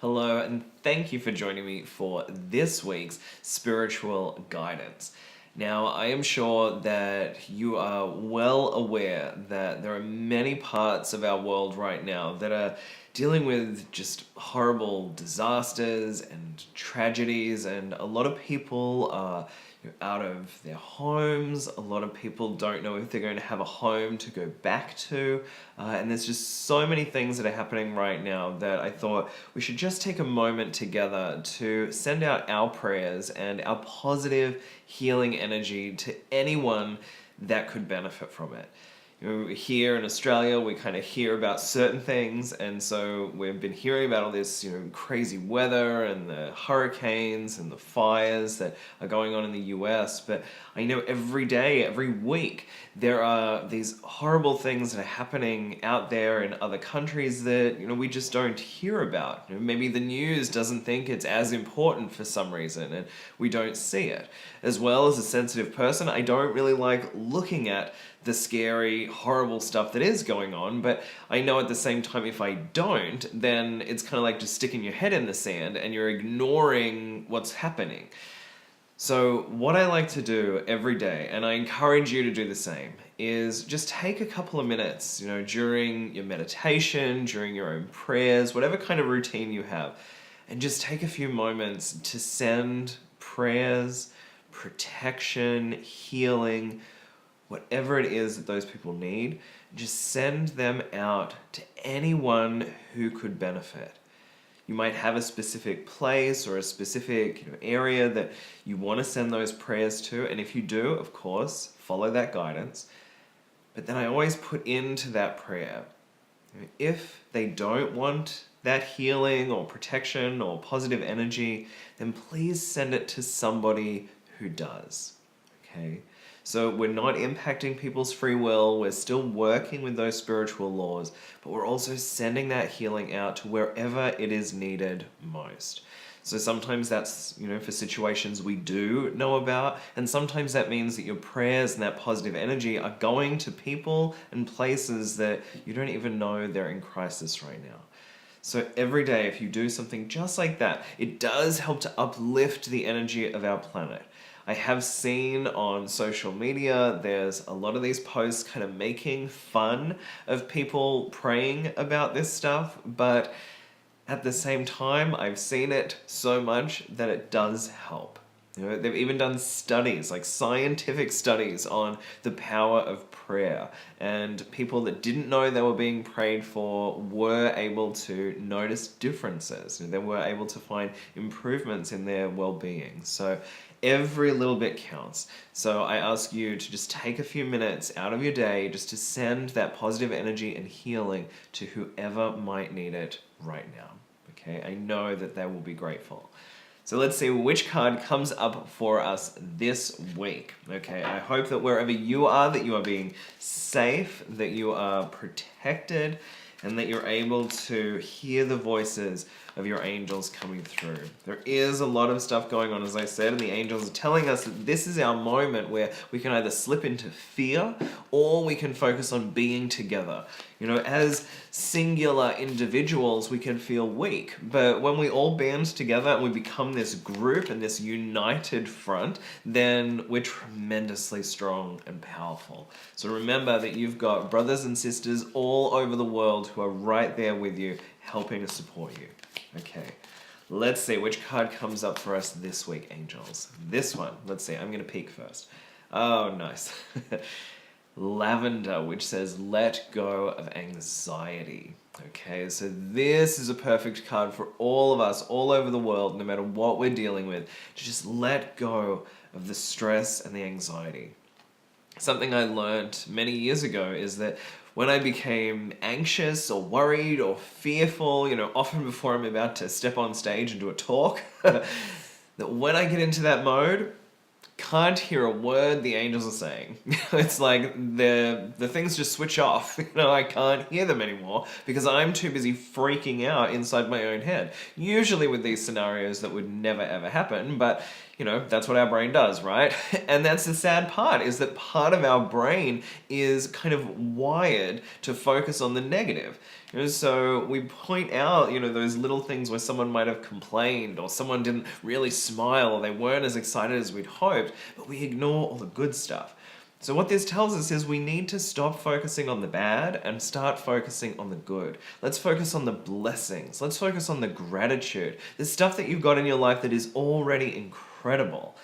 Hello, and thank you for joining me for this week's spiritual guidance. Now, I am sure that you are well aware that there are many parts of our world right now that are dealing with just horrible disasters and tragedies, and a lot of people are out of their homes. A lot of people don't know if they're going to have a home to go back to. And there's just so many things that are happening right now that I thought we should just take a moment together to send out our prayers and our positive healing energy to anyone that could benefit from it. Here in Australia, we kind of hear about certain things, and so we've been hearing about all this, crazy weather and the hurricanes and the fires that are going on in the US. But I know every day, every week, there are these horrible things that are happening out there in other countries that, we just don't hear about. Maybe the news doesn't think it's as important for some reason, and we don't see it. As well, as a sensitive person, I don't really like looking at the scary, horrible stuff that is going on, but I know at the same time if I don't, then it's kind of like just sticking your head in the sand and you're ignoring what's happening. So what I like to do every day, and I encourage you to do the same, is just take a couple of minutes, during your meditation, during your own prayers, whatever kind of routine you have, and just take a few moments to send prayers, protection, healing, whatever it is that those people need, just send them out to anyone who could benefit. You might have a specific place or a specific area that you want to send those prayers to, and if you do, of course, follow that guidance. But then I always put into that prayer, if they don't want that healing or protection or positive energy, then please send it to somebody who does. Okay? So we're not impacting people's free will, we're still working with those spiritual laws, but we're also sending that healing out to wherever it is needed most. So sometimes that's, for situations we do know about, and sometimes that means that your prayers and that positive energy are going to people and places that you don't even know they're in crisis right now. So every day, if you do something just like that, it does help to uplift the energy of our planet. I have seen on social media, there's a lot of these posts kind of making fun of people praying about this stuff, but at the same time, I've seen it so much that it does help. They've even done studies, like scientific studies on the power of prayer, and people that didn't know they were being prayed for were able to notice differences. They were able to find improvements in their well-being. So every little bit counts. So I ask you to just take a few minutes out of your day just to send that positive energy and healing to whoever might need it right now. Okay, I know that they will be grateful. So let's see which card comes up for us this week. Okay, I hope that wherever you are, that you are being safe, that you are protected, and that you're able to hear the voices of your angels coming through. There is a lot of stuff going on, as I said, and the angels are telling us that this is our moment where we can either slip into fear or we can focus on being together. As singular individuals, we can feel weak, but when we all band together and we become this group and this united front, then we're tremendously strong and powerful. So remember that you've got brothers and sisters all over the world who are right there with you, helping to support you. Okay, let's see which card comes up for us this week, angels. This one, let's see, I'm going to peek first. Oh, nice. Lavender, which says, let go of anxiety. Okay, so this is a perfect card for all of us, all over the world, no matter what we're dealing with, to just let go of the stress and the anxiety. Something I learned many years ago is that when I became anxious or worried or fearful, often before I'm about to step on stage and do a talk, that when I get into that mode, can't hear a word the angels are saying. It's like the things just switch off. I can't hear them anymore because I'm too busy freaking out inside my own head. Usually with these scenarios that would never ever happen, but that's what our brain does, right? And that's the sad part, is that part of our brain is kind of wired to focus on the negative. So we point out, those little things where someone might have complained or someone didn't really smile or they weren't as excited as we'd hoped, but we ignore all the good stuff. So what this tells us is we need to stop focusing on the bad and start focusing on the good. Let's focus on the blessings. Let's focus on the gratitude. The stuff that you've got in your life that is already incredible.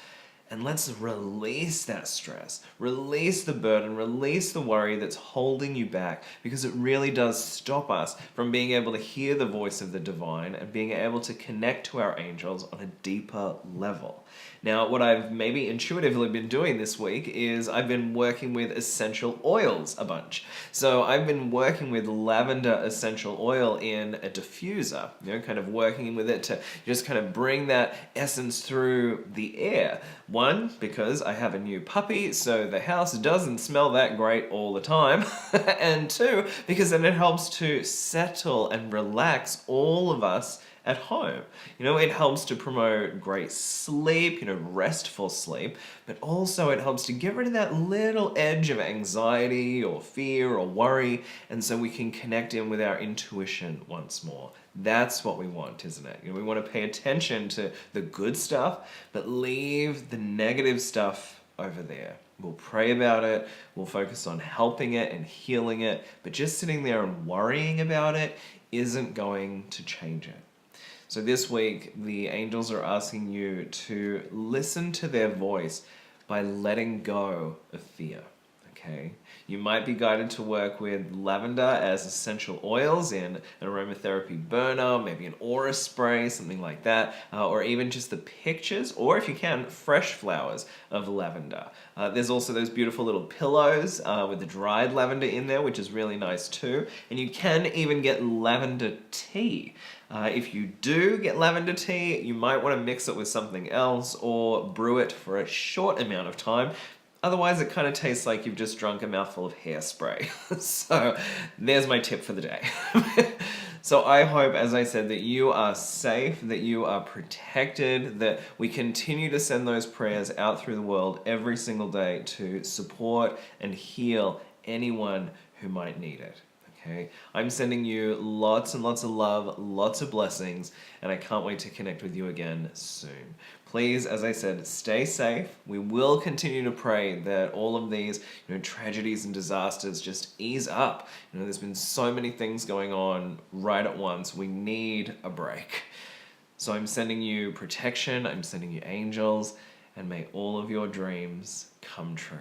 And let's release that stress, release the burden, release the worry that's holding you back, because it really does stop us from being able to hear the voice of the divine and being able to connect to our angels on a deeper level. Now, what I've maybe intuitively been doing this week is I've been working with essential oils a bunch. So I've been working with lavender essential oil in a diffuser, kind of working with it to just kind of bring that essence through the air. One, because I have a new puppy, so the house doesn't smell that great all the time. And two, because then it helps to settle and relax all of us at home. It helps to promote great sleep, restful sleep, but also it helps to get rid of that little edge of anxiety or fear or worry, and so we can connect in with our intuition once more. That's what we want, isn't it? We want to pay attention to the good stuff, but leave the negative stuff over there. We'll pray about it, we'll focus on helping it and healing it, but just sitting there and worrying about it isn't going to change it. So this week, the angels are asking you to listen to their voice by letting go of fear, okay? You might be guided to work with lavender as essential oils in an aromatherapy burner, maybe an aura spray, something like that, or even just the pictures, or if you can, fresh flowers of lavender. There's also those beautiful little pillows with the dried lavender in there, which is really nice too. And you can even get lavender tea. If you do get lavender tea, you might want to mix it with something else or brew it for a short amount of time. Otherwise, it kind of tastes like you've just drunk a mouthful of hairspray. So there's my tip for the day. So I hope, as I said, that you are safe, that you are protected, that we continue to send those prayers out through the world every single day to support and heal anyone who might need it. Okay? I'm sending you lots and lots of love, lots of blessings, and I can't wait to connect with you again soon. Please, as I said, stay safe. We will continue to pray that all of these tragedies and disasters just ease up. There's been so many things going on right at once. We need a break. So I'm sending you protection, I'm sending you angels, and may all of your dreams come true.